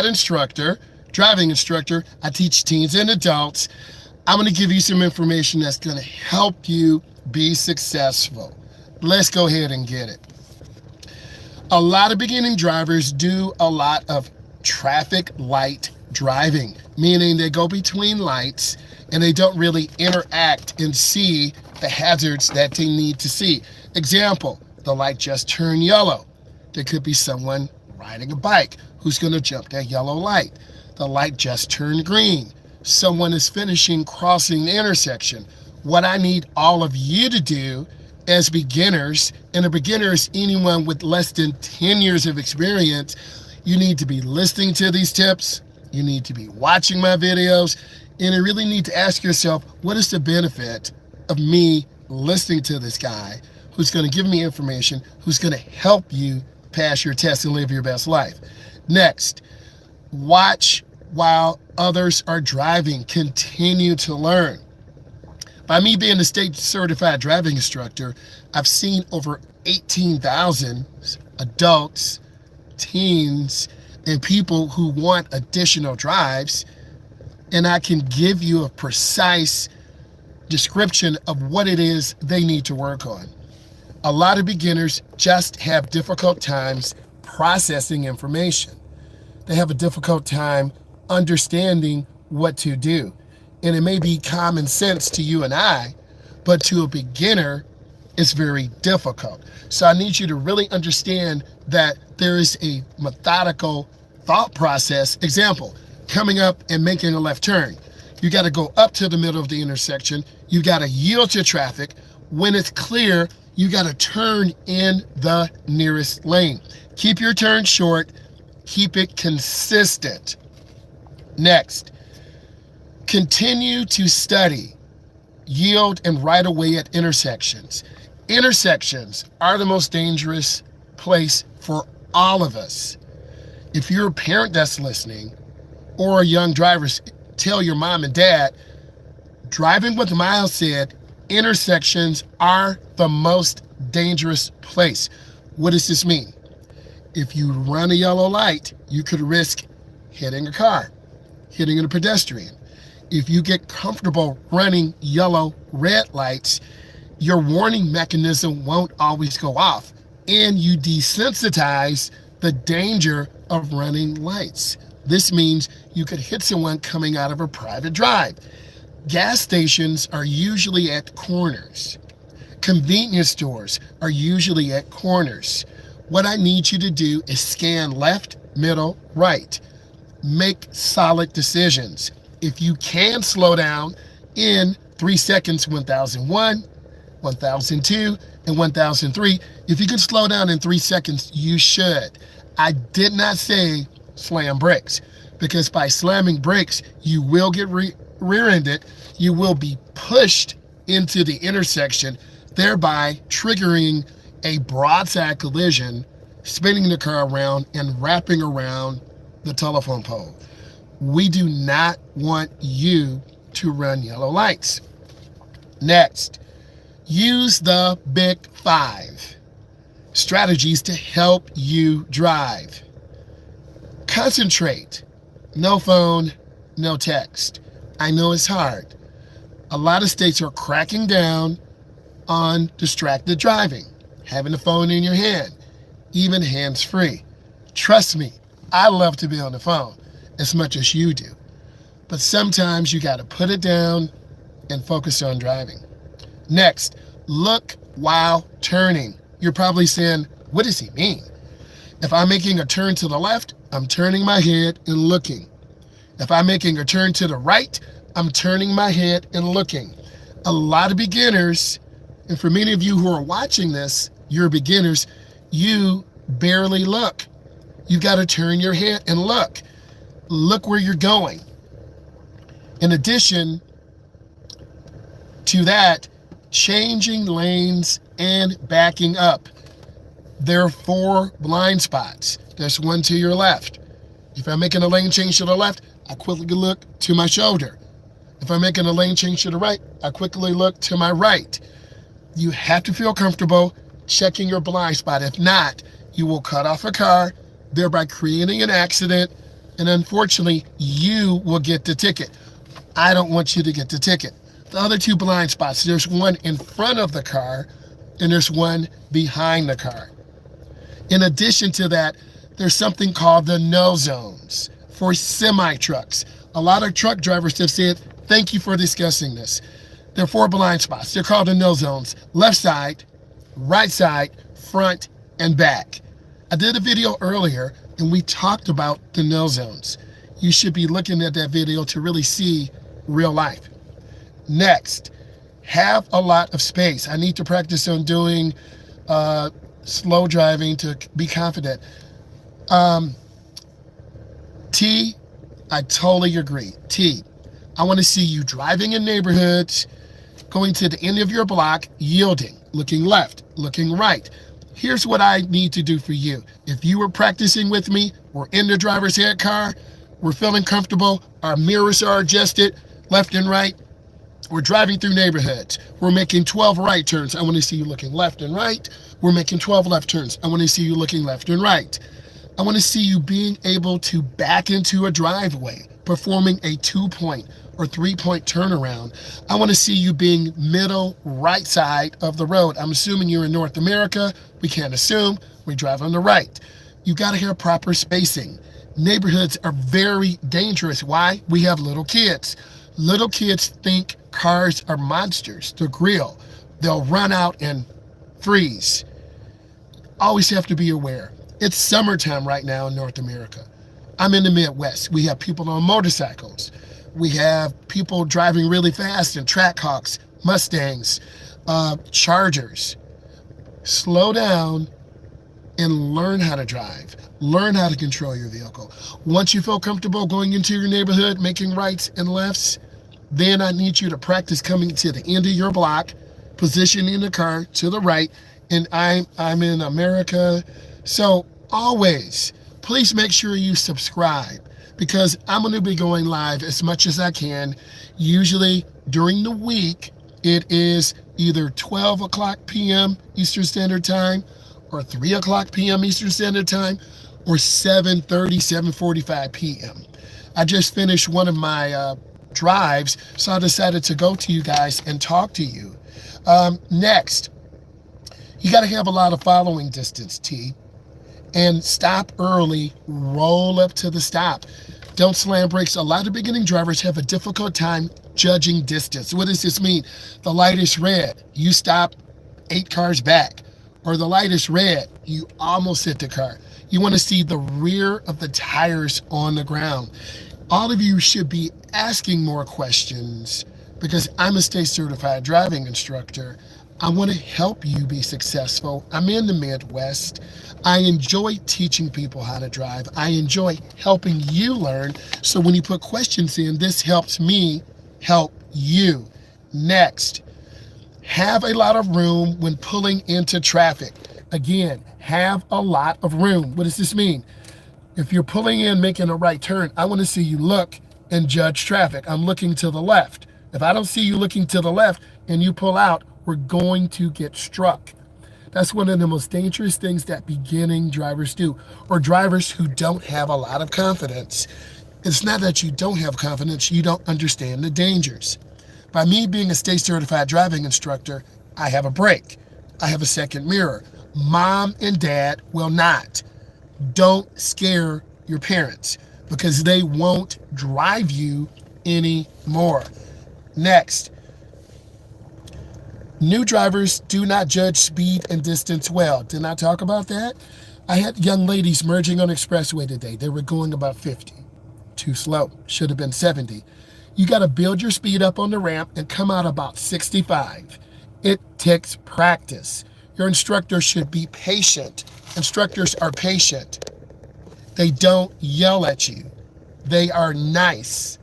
instructor, driving instructor. I teach teens and adults. I'm going to give you some information that's going to help you be successful. Let's go ahead and get it. A lot of beginning drivers do a lot of traffic light driving, meaning they go between lights and they don't really interact and see the hazards that they need to see. Example, the light just turned yellow. There could be someone riding a bike who's going to jump that yellow light. The light just turned green. Someone is finishing crossing the intersection. What I need all of you to do as beginners, and a beginner is anyone with less than 10 years of experience, you need to be listening to these tips. You need to be watching my videos, and you really need to ask yourself, what is the benefit of me listening to this guy who's going to give me information, who's going to help you pass your test and live your best life? Next, watch while others are driving. Continue to learn. By me being a state certified driving instructor, I've seen over 18,000 adults, teens, and people who want additional drives, and I can give you a precise description of what it is they need to work on. A lot of beginners just have difficult times processing information. They have a difficult time understanding what to do. And it may be common sense to you and I, but to a beginner, it's very difficult. So I need you to really understand that there is a methodical thought process. Example, coming up and making a left turn. You got to go up to the middle of the intersection. You got to yield to traffic. When it's clear, you got to turn in the nearest lane. Keep your turn short. Keep it consistent. Next, continue to study, yield, and right away at intersections. Intersections are the most dangerous place for all of us. If you're a parent that's listening, or a young driver, tell your mom and dad, driving with Myles said, intersections are the most dangerous place. What does this mean? If you run a yellow light, you could risk hitting a car, hitting a pedestrian. If you get comfortable running yellow, red lights, your warning mechanism won't always go off, and you desensitize the danger of running lights. This means you could hit someone coming out of a private drive. Gas stations are usually at corners. Convenience stores are usually at corners. What I need you to do is scan left, middle, right. Make solid decisions. If you can slow down in 3 seconds, 1001, 1002, and 1003, if you can slow down in 3 seconds, you should. I did not say slam brakes, because by slamming brakes, you will get rear-ended. You will be pushed into the intersection, thereby triggering a broadside collision, spinning the car around and wrapping around the telephone pole. We do not want you to run yellow lights. Next, use the Big 5 strategies to help you drive. Concentrate. No phone, no text. I know it's hard. A lot of states are cracking down on distracted driving, having the phone in your hand, even hands-free. Trust me, I love to be on the phone as much as you do. But sometimes you got to put it down and focus on driving. Next, look while turning. You're probably saying, what does he mean? If I'm making a turn to the left, I'm turning my head and looking. If I'm making a turn to the right, I'm turning my head and looking. A lot of beginners, and for many of you who are watching this, you're beginners, you barely look. You got to turn your head and look. Look where you're going. In addition to that, changing lanes and backing up. There are 4 blind spots. There's one to your left. If I'm making a lane change to the left, I quickly look to my shoulder. If I'm making a lane change to the right, I quickly look to my right. You have to feel comfortable checking your blind spot. If not, you will cut off a car, thereby creating an accident, And unfortunately, you will get the ticket. I don't want you to get the ticket. The other two blind spots, there's one in front of the car and there's one behind the car. In addition to that, there's something called the no zones for semi-trucks. A lot of truck drivers have said, thank you for discussing this. There are 4 blind spots. They're called the no zones: left side, right side, front, and back. I did a video earlier and we talked about the no zones. You should be looking at that video to really see real life. Next, have a lot of space. I need to practice on doing slow driving to be confident. T, I totally agree. T, I want to see you driving in neighborhoods, going to the end of your block, yielding, looking left, looking right. Here's what I need to do for you. If you were practicing with me, we're in the driver's head car, we're feeling comfortable, our mirrors are adjusted left and right, we're driving through neighborhoods, we're making 12 right turns, I want to see you looking left and right. We're making 12 left turns, I want to see you looking left and right. I want to see you being able to back into a driveway, performing a 2-point or 3-point turnaround. I want to see you being middle right side of the road. I'm assuming you're in North America. We can't assume. We drive on the right. You got to have proper spacing. Neighborhoods are very dangerous. Why? We have little kids. Little kids think cars are monsters. They're grill. They'll run out and freeze. Always have to be aware. It's summertime right now in North America. I'm in the Midwest. We have people on motorcycles. We have people driving really fast in Trackhawks, Mustangs, Chargers. Slow down and learn how to drive. Learn how to control your vehicle. Once you feel comfortable going into your neighborhood, making rights and lefts, then I need you to practice coming to the end of your block, positioning the car to the right, and I'm in America. So always, please make sure you subscribe, because I'm going to be going live as much as I can. Usually during the week, it is either 12 o'clock p.m. Eastern Standard Time or 3 o'clock p.m. Eastern Standard Time or 7:30, 7:45 p.m. I just finished one of my drives, so I decided to go to you guys and talk to you. Next, you got to have a lot of following distance, T. And stop early, roll up to the stop. Don't slam brakes. A lot of beginning drivers have a difficult time judging distance. What does this mean? The light is red, you stop 8 cars back. Or the light is red, you almost hit the car. You want to see the rear of the tires on the ground. All of you should be asking more questions, because I'm a state certified driving instructor. I want to help you be successful. I'm in the Midwest. I enjoy teaching people how to drive. I enjoy helping you learn. So when you put questions in, this helps me help you. Next, have a lot of room when pulling into traffic. Again, have a lot of room. What does this mean? If you're pulling in, making a right turn, I want to see you look and judge traffic. I'm looking to the left. If I don't see you looking to the left and you pull out, we're going to get struck. That's one of the most dangerous things that beginning drivers do, or drivers who don't have a lot of confidence. It's not that you don't have confidence, you don't understand the dangers. By me being a state certified driving instructor, I have a brake. I have a second mirror. Mom and dad will not. Don't scare your parents, because they won't drive you anymore. Next, new drivers do not judge speed and distance well. Didn't I talk about that? I had young ladies merging on expressway today. They were going about 50. Too slow. Should have been 70. You got to build your speed up on the ramp and come out about 65. It takes practice. Your instructor should be patient. Instructors are patient. They don't yell at you. They are nice.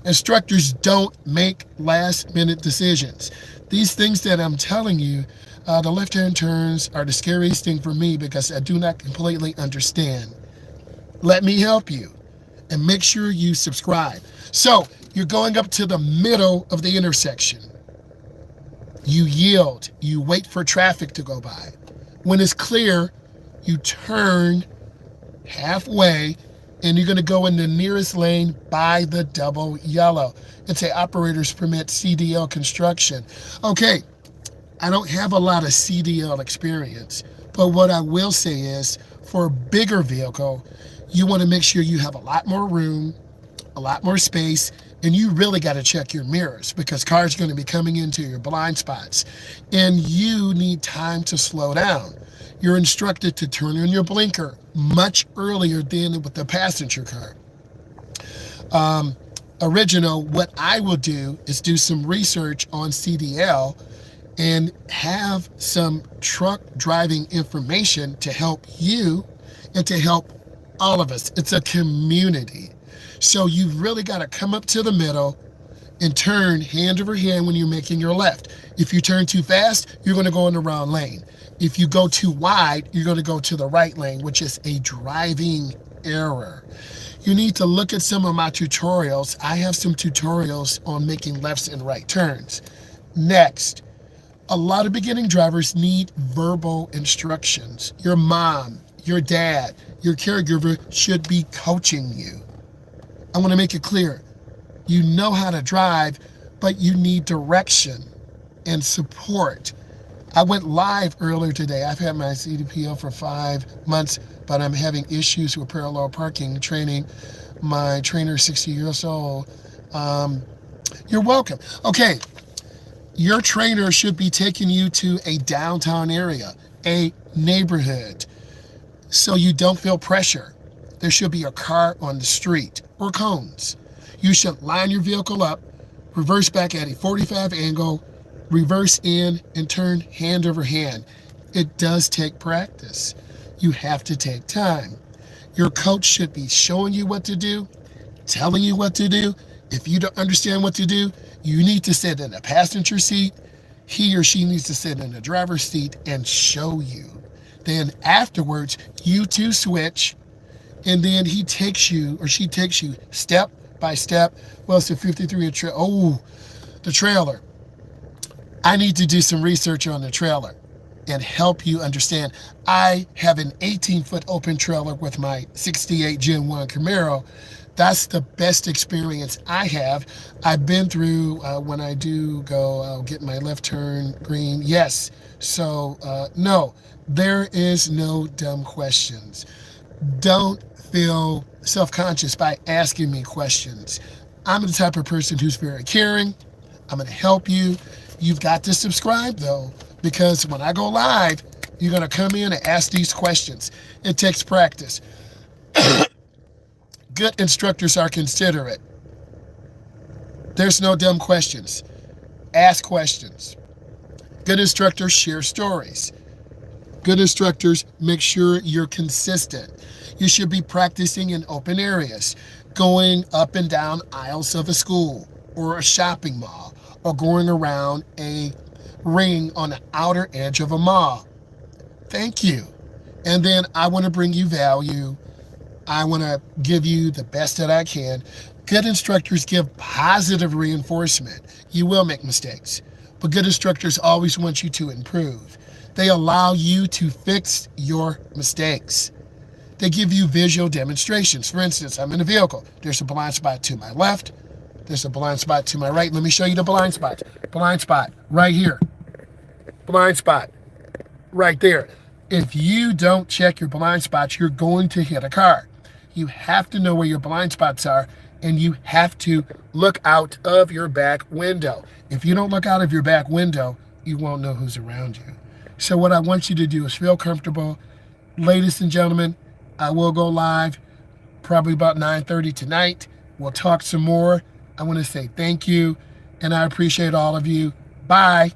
Instructors don't make last-minute decisions. These things that I'm telling you, the left-hand turns are the scariest thing for me, because I do not completely understand. Let me help you, and make sure you subscribe. So you're going up to the middle of the intersection. You yield. You wait for traffic to go by. When it's clear, you turn halfway and you're going to go in the nearest lane by the double yellow. It's a operator's permit CDL construction. Okay, I don't have a lot of CDL experience, but what I will say is for a bigger vehicle, you want to make sure you have a lot more room, a lot more space, and you really got to check your mirrors because cars are going to be coming into your blind spots, and you need time to slow down. You're instructed to turn on your blinker much earlier than with the passenger car. What I will do is do some research on CDL and have some truck driving information to help you and to help all of us. It's a community. So you've really got to come up to the middle and turn hand over hand when you're making your left. If you turn too fast, you're going to go in the wrong lane. If you go too wide, you're going to go to the right lane, which is a driving error. You need to look at some of my tutorials. I have some tutorials on making lefts and right turns. Next, a lot of beginning drivers need verbal instructions. Your mom, your dad, your caregiver should be coaching you. I want to make it clear. You know how to drive, but you need direction and support. I went live earlier today. I've had my CDPO for 5 months, but I'm having issues with parallel parking training. My trainer is 60 years old. You're welcome. Okay, your trainer should be taking you to a downtown area, a neighborhood, so you don't feel pressure. There should be a car on the street or cones. You should line your vehicle up, reverse back at a 45 angle, reverse in and turn hand over hand. It does take practice. You have to take time. Your coach should be showing you what to do, telling you what to do. If you don't understand what to do, you need to sit in the passenger seat. He or she needs to sit in the driver's seat and show you. Then afterwards, you two switch, and then he takes you or she takes you step by step. Well, it's a 53 the trailer. I need to do some research on the trailer and help you understand. I have an 18-foot open trailer with my 68 Gen 1 Camaro. That's the best experience I have. I've been through, when I do go, I'll get my left turn green. Yes. So, no, there is no dumb questions. Don't feel self-conscious by asking me questions. I'm the type of person who's very caring. I'm going to help you. You've got to subscribe, though, because when I go live, you're going to come in and ask these questions. It takes practice. Good instructors are considerate. There's no dumb questions. Ask questions. Good instructors share stories. Good instructors make sure you're consistent. You should be practicing in open areas, going up and down aisles of a school or a shopping mall, or going around a ring on the outer edge of a mall. Thank you. And then I want to bring you value. I want to give you the best that I can. Good instructors give positive reinforcement. You will make mistakes, but good instructors always want you to improve. They allow you to fix your mistakes. They give you visual demonstrations. For instance, I'm in a vehicle. There's a blind spot to my left. There's a blind spot to my right. Let me show you the blind spot. Blind spot right here. Blind spot right there. If you don't check your blind spots, you're going to hit a car. You have to know where your blind spots are, and you have to look out of your back window. If you don't look out of your back window, you won't know who's around you. So what I want you to do is feel comfortable. Ladies and gentlemen, I will go live probably about 9:30 tonight. We'll talk some more. I want to say thank you, and I appreciate all of you. Bye.